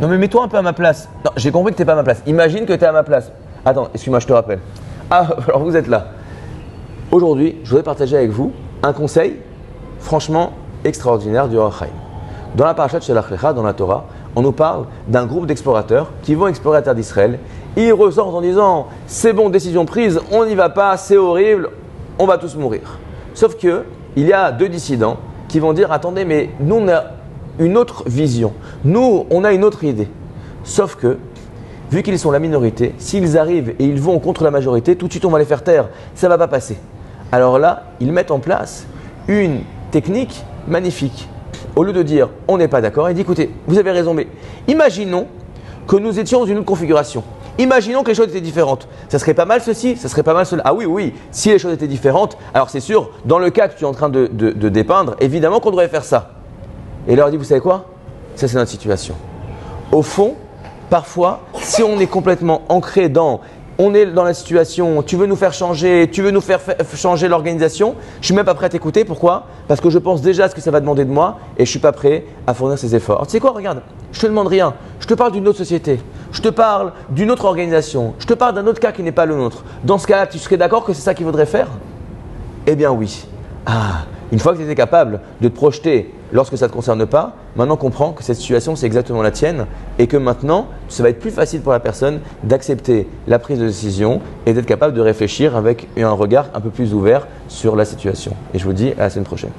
Non mais mets-toi un peu à ma place. Non, j'ai compris que t'es pas à ma place. Imagine que tu es à ma place. Attends, excuse-moi, je te rappelle. Ah, alors vous êtes là. Aujourd'hui, je voudrais partager avec vous un conseil franchement extraordinaire du Or HaChaim. Dans la parashat Shelach Lecha, dans la Torah, on nous parle d'un groupe d'explorateurs qui vont explorer la terre d'Israël. Ils ressortent en disant « c'est bon, décision prise, on n'y va pas, c'est horrible, on va tous mourir ». Sauf qu'il y a 2 dissidents qui vont dire « attendez, mais nous on a une autre vision, nous on a une autre idée ». Sauf que, vu qu'ils sont la minorité, s'ils arrivent et ils vont contre la majorité, tout de suite on va les faire taire, ça ne va pas passer. Alors là, ils mettent en place une technique magnifique. Au lieu de dire on n'est pas d'accord, il dit écoutez, vous avez raison, mais imaginons que nous étions dans une autre configuration. Imaginons que les choses étaient différentes. Ça serait pas mal ceci, ça serait pas mal cela. Ah oui, oui, si les choses étaient différentes, alors c'est sûr, dans le cas que tu es en train de dépeindre, évidemment qu'on devrait faire ça. Et il leur dit vous savez quoi? Ça c'est notre situation. Au fond, parfois, si on est complètement ancré on est dans la situation, tu veux nous faire changer, tu veux nous faire changer l'organisation, je suis même pas prêt à t'écouter. Pourquoi? Parce que je pense déjà à ce que ça va demander de moi et je suis pas prêt à fournir ces efforts. Alors, tu sais quoi, regarde, je te demande rien, je te parle d'une autre société, je te parle d'une autre organisation, je te parle d'un autre cas qui n'est pas le nôtre. Dans ce cas-là, tu serais d'accord que c'est ça qu'il faudrait faire? Eh bien oui. Ah, une fois que tu étais capable de te projeter lorsque ça ne te concerne pas, maintenant comprends que cette situation c'est exactement la tienne et que maintenant ça va être plus facile pour la personne d'accepter la prise de décision et d'être capable de réfléchir avec un regard un peu plus ouvert sur la situation. Et je vous dis à la semaine prochaine.